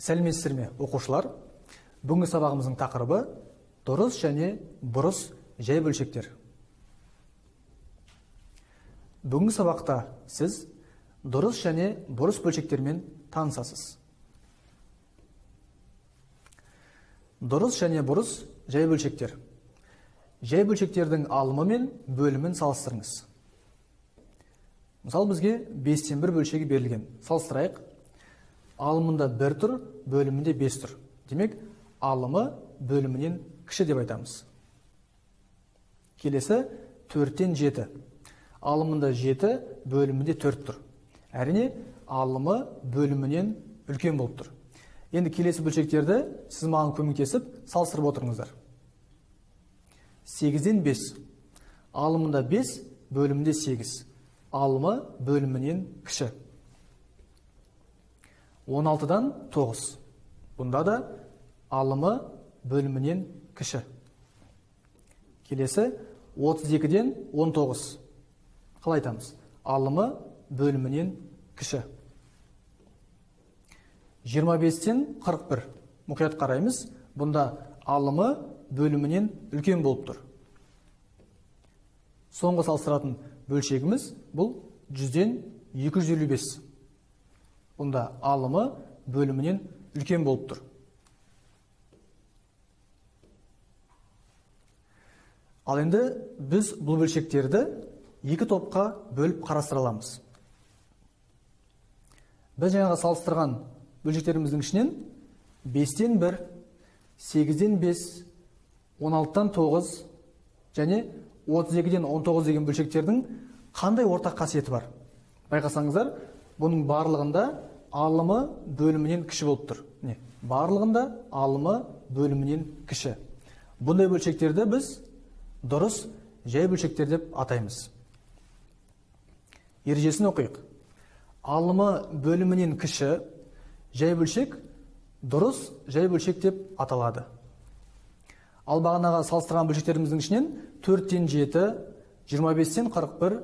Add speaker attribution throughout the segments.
Speaker 1: Сәлеметсіздер ме, оқушылар? Бүгінгі сабағымыздың тақырыбы дұрыс және бұрыс жай бөлшектер. Бүгінгі сабақта сіз дұрыс және бұрыс бөлшектермен танысасыз. Дұрыс және бұрыс жай бөлшектер. Жай бөлшектердің алымы мен бөлімін салыстырыңыз. Мысалы, бізге 5-тен 1 бөлшегі берілген. Салыстырайық. Алымында 1 тұр, бөлімінде 5 тұр. Демек, алымы бөлімінен кіші деп айтамыз. Келесі 4-тен 7. Алымында 7, бөлімінде 4 тұр. Әрине, алымы бөлімінен үлкен болып тұр. Енді келесі бөлшектерді сіз маған көмектесіп салыстырып отырыңыздар. 8-ден 5. Алымында 5, бөлімінде 8. Алымы бөлімінен кіші. 16-дан 9. Бұнда да алымы бөлімінен кіші. Келесі 32-ден 19. Қалай айтамыз? Алымы бөлімінен кіші. 25-тен 41. Мұқият қараймыз. Бұнда алымы бөлімінен үлкен болып тұр. Соңғы салыстыратын бөлшегіміз бұл 100-ден 255. Бұнда алымы бөлімінен үлкен болып тұр. Ал енді біз бұл бөлшектерді екі топқа бөліп қарастыра аламыз. Біз жаңағы салыстырған бөлшектеріміздің ішінен 5-тен 1, 8-ден 5, 16-тан 9 және 32-ден 19 деген бөлшектердің қандай ортақ қасиеті бар? Байқасаңыздар, бұның барлығында алымы бөлімінен кіші болып тұр. Барлығында алымы бөлімінен кіші. Бұндай бөлшектерді біз дұрыс жай бөлшектер деп атаймыз. Ережесін оқиық. Алымы бөлімінен кіші жай бөлшек дұрыс жай бөлшек деп аталады. Ал бағанаға салыстырған бөлшектеріміздің ішінен 4-тен 7, 25-тен 41,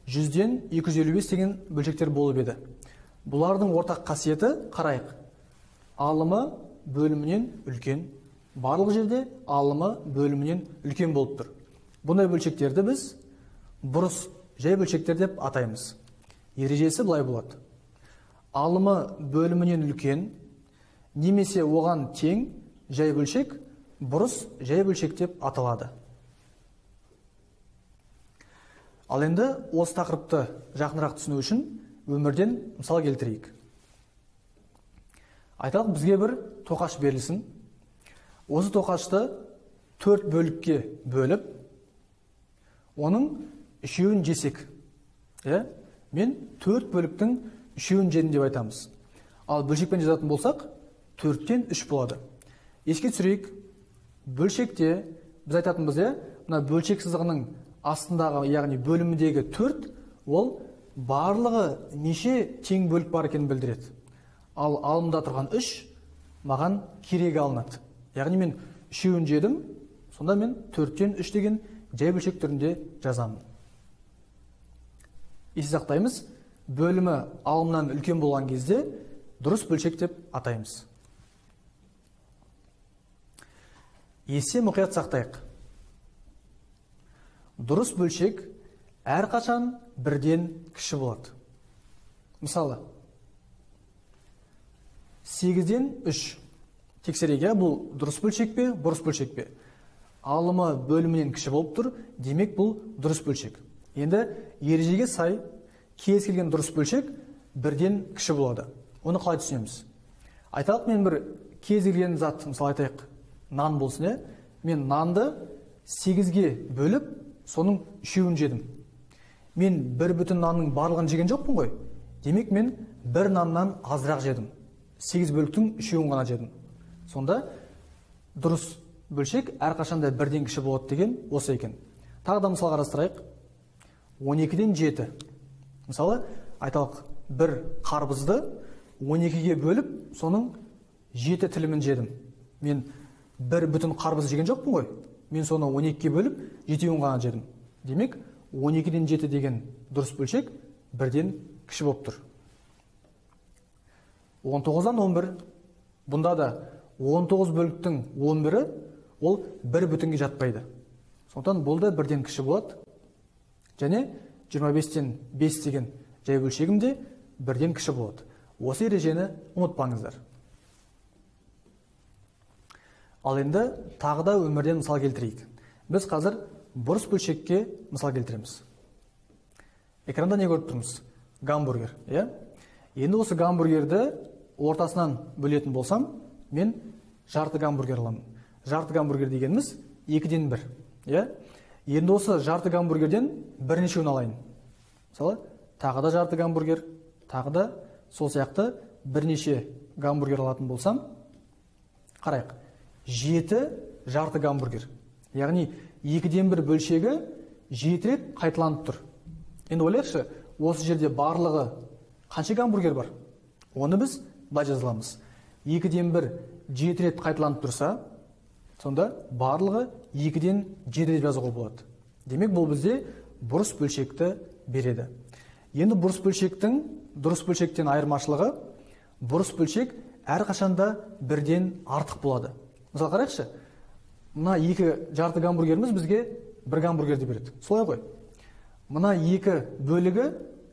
Speaker 1: 100-ден 255 деген бөлшектер болып еді. Бұлардың ортақ қасиеті қарайық. Алымы бөлімінен үлкен. Барлық жерде алымы бөлімінен үлкен болып тұр. Бұндай бөлшектерді біз бұрыс жай бөлшектер деп атаймыз. Ережесі былай болады. Алымы бөлімінен үлкен, немесе оған тең жай бөлшек бұрыс жай бөлшек деп аталады. Ал енді осы тақырыпты жақынырақ түсіну үшін өмірден мысал келтірейік. Айталық, бізге бір тоқаш берілсін. Осы тоқашты 4 бөлікке бөліп, оның 3-ін жесек. Мен 4 бөліктің 3-ін жедім деп айтамыз. Ал бөлшекпен жазатын болсақ, 4-тен 3 болады. Еске түсірейік, бөлшекте біз айтатынбыз, мына бөлшек сызығының астындағы, яғни бөліміндегі 4, ол барлығы неше тең бөлік бар екенін білдіреді. Ал алымда тұрған 3 маған керек алынады. Яғни мен 3-ін жедім, сонда мен 4-тен 3 деген жай бөлшек түрінде жазамын. Есте сақтаймыз, бөлімі алымнан үлкен болған кезде дұрыс бөлшек деп атаймыз. Есе мұқият сақтайық. Дұрыс бөлшек әрқашан бірден кіші болады. Мысалы, 8-ден 3. Тексерейік, бұл дұрыс бөлшек пе, бұрыс бөлшек пе? Алымы бөлімінен кіші болып тұр, демек бұл дұрыс бөлшек. Енді ережеге сай, кез келген дұрыс бөлшек бірден кіші болады. Оны қалай түсінеміз? Айталық, мен бір кез келген зат, мысалы айтайық, нан болсын, мен нанды 8-ге бөліп, соның 3-ін жедім. Мен бір бүтін нанның барлығын жеген жоқпын ғой. Демек, мен бір наннан азырақ жедім. 8 бөліктің 3-ін ғана жедім. Сонда дұрыс бөлшек әрқашанда бірден кіші болады деген осы екен. Тағы да мысал қарастырайық. 12-ден 7. Мысалы, айталық, бір қарбызды 12-ге бөліп, соның 7 тілімін жедім. Мен бір бүтін қарбыз жеген жоқпын ғой. Мен соны 12-ге бөліп, 7-ін ғана жедім. Демек, 12-ден 7 деген дұрыс бөлшек бірден кіші болып тұр. 19-дан 11. Бұнда да 19 бөліктің 11-і ол бір бүтінге жатпайды. Сондықтан бұл да бірден кіші болады. Және 25-тен 5 деген жай бөлшегім де бірден кіші болады. Осы ережені ұмытпаңыздар. Ал енді тағы да өмірден мысал келтірейік. Біз қазір бұрыс бөлшекке мысал келтіреміз. Экранда не көріп тұрмыз? Гамбургер. Енді осы гамбургерді ортасынан бөлетін болсам, мен жарты гамбургер аламын. Жарты гамбургер дегеніміз 2-ден 1. Енді осы жарты гамбургерден бірнешеуін алайын. Мысалы, тағы да жарты гамбургер, тағы да сол сияқты бірнеше гамбургер алатын болсам, қарайық. 7 жарты гамбургер. Яғни 2-ден 1 бөлшегі 7 рет қайталанып тұр. Енді ойлайықшы, осы жерде барлығы қанша гамбургер бар? Оны біз былай жазыламыз. 2-ден 1 7 рет қайталанып тұрса, сонда барлығы 2-ден 7 деп жазуға болады. Демек, бұл бізде бұрыс бөлшекті береді. Енді бұрыс бөлшектің дұрыс бөлшектен айырмашылығы, бұрыс бөлшек әрқашанда бірден артық болады. Мысалы, қарайықшы, мына 2 жарты гамбургеріміз бізге 1 гамбургерді береді. Солай ғой. Мына 2 бөлігі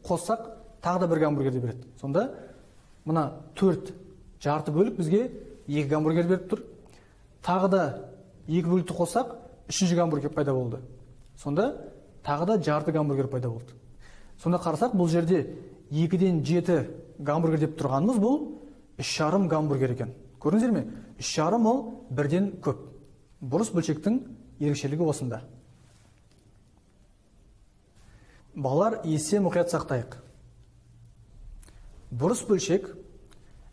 Speaker 1: қоссақ, тағы да 1 гамбургерді береді. Сонда мына 4 жарты бөлік бізге 2 гамбургер беріп тұр. Тағы да 2 бөлікті қоссақ, 3-ші гамбургер пайда болды. Сонда тағы да жарты гамбургер пайда болды. Сонда қарасақ, бұл жерде 2-ден 7 гамбургер деп тұрғанымыз бұл 3,5 гамбургер екен. Көрдіңіздер ме? 3,5 ол бірден көп. Бұрыс бөлшектің ерекшелігі осында. Балалар, есе мұқият сақтайық. Бұрыс бөлшек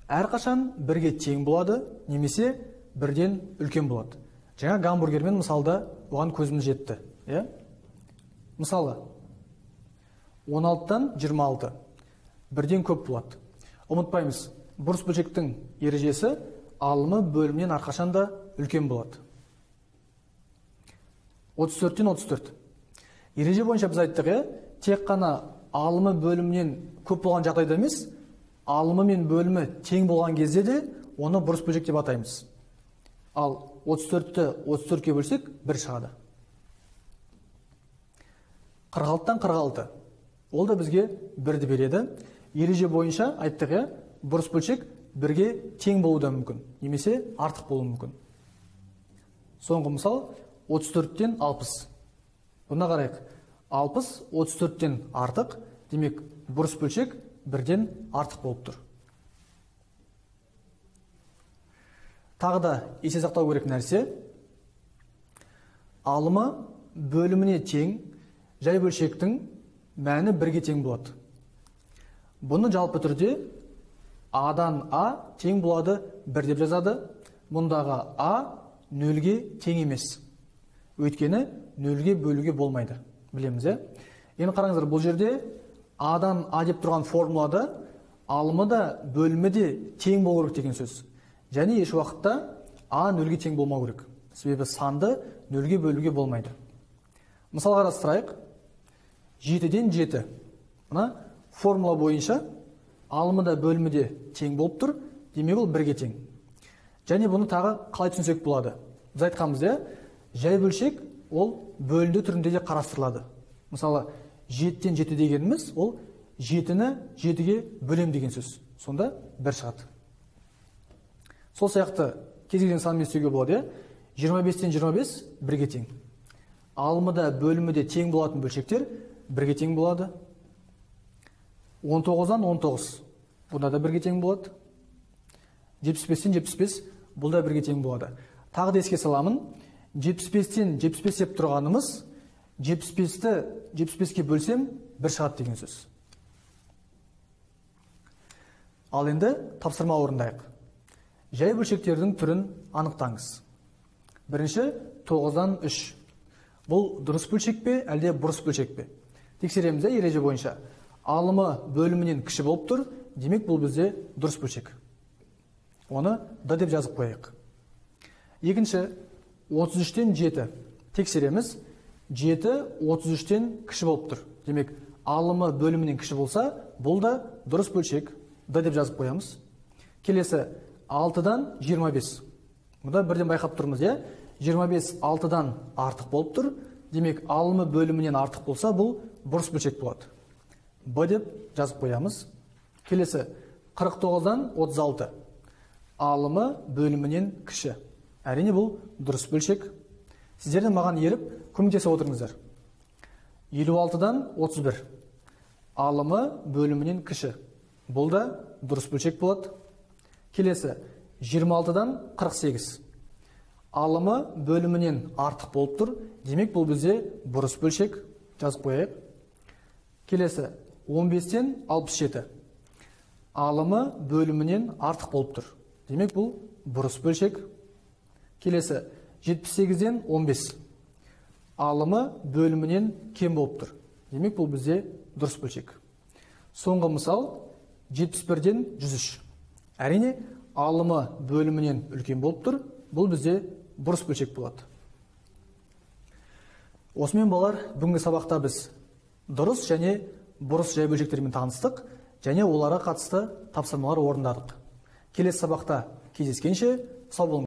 Speaker 1: әрқашан бірге тең болады, немесе бірден үлкен болады. Жаңа гамбургермен мысалда оған көзіміз жетті. Мысалы, 16-тан 26 бірден көп болады. Ұмытпаймыз, бұрыс бөлшектің ережесі алымы бөлімнен әрқашанда үлкен болады. 34-тен 34. Ереже бойынша біз айттық, тек қана алымы бөлімнен көп болған жағдайда емес, алымы мен бөлімі тең болған кезде де оны бұрыс бөлшек деп атаймыз. Ал 34-ті 34-ке бөлсек 1 шығады. 46-тан 46. Ол да бізге 1-ді береді. Ереже бойынша айттық, бұрыс бөлшек бірге тең болуы да мүмкін, немесе артық болуы мүмкін. Соңғы мысал 34-тен 60. Бұна қарайық. 60 34-тен артық, демек бұрыс бөлшек бірден артық болып тұр. Тағы да есе сақтау керек нәрсе, алымы бөліміне тең жай бөлшектің мәні 1-ге тең болады. Бұны жалпы түрде А-дан А тең болады 1 деп жазады. Мұндағы А 0-ге тең емес. Өйткені 0-ге бөлуге болмайды. Білеміз, Енді қараңыздар, бұл жерде А-дан А деп тұрған формулада алымы да бөлімі де тең болу керек деген сөз. Және еш уақытта А 0-ге тең болмау керек. Себебі санды 0-ге бөлуге болмайды. Мысал қарастырайық. 7-ден 7. Мына формула бойынша алымы да бөлімі де тең болып тұр. Демек ол 1-ге тең. Және бұны тағы қалай түсінсек болады? Біз айтқанбыз, жай бөлшек ол бөлінді түрінде де қарастырылады. Мысалы, 7-тен 7 дегеніміз, ол 7-ні 7-ге бөлем деген сөз. Сонда 1 шығады. Сол сияқты кез келген санмен істеуге болады. 25-тен 25 1-ге тең. Алымы да бөлімі де тең болатын бөлшектер 1-ге тең болады. 19-дан 19 бұнда да 1-ге тең болады. 75-тен 75 бұл да 1-ге тең болады. Тағы да еске саламын, 75-тен 75 деп тұрғанымыз 75-ті 75-ке бөлсем 1 шығады деген сөз. Ал енді тапсырма орындайық. Жай бөлшектердің түрін анықтаңыз. Бірінші 9-дан 3. Бұл дұрыс бөлшек пе, әлде бұрыс бөлшек пе? Тексереміз, ереже бойынша. Алымы бөлімінен кіші болып тұр, демек бұл бізде дұрыс бөлшек. Оны Д деп жазып қояйық. Екінші 33-тен 7. Тексереміз. 7 33-тен кіші болып тұр. Демек, алымы бөлімінен кіші болса, бұл да дұрыс бөлшек. Д деп жазып қоямыз. Келесі 6-дан 25. Мұнда бірден байқап тұрмыз, е? 25 6-дан артық болып тұр. Демек, алымы бөлімінен артық болса, бұл бұрыс бөлшек болады. Б деп жазып қоямыз. Келесі 49-дан 36. Алымы бөлімінен кіші. Әрине бұл дұрыс бөлшек. Сіздерден маған еріп, көмектесіп отырыңыздар. 56-дан 31. Алымы бөлімінен кіші. Бұл да дұрыс бөлшек болады. Келесі 26-дан 48. Алымы бөлімінен артық болып тұр. Демек, бұл бізде бұрыс бөлшек. Жазып қояйық. Келесі 15-тен 67. Алымы бөлімінен артық болып тұр. Демек, бұл бұрыс бөлшек. Келесі 78-ден 15. Алымы бөлімінен кем болып тұр. Демек, бұл бізде дұрыс бөлшек. Соңғы мысал 71-ден 103. Әрине, алымы бөлімінен үлкен болып тұр. Бұл бізде бұрыс бөлшек болады. Осымен балар, бүгінгі сабақта біз дұрыс және бұрыс жай бөлшектермен таныстық, және оларға қатысты тапсырмалар орындадық. Келесі сабақта кездескенше сау болыңыздар.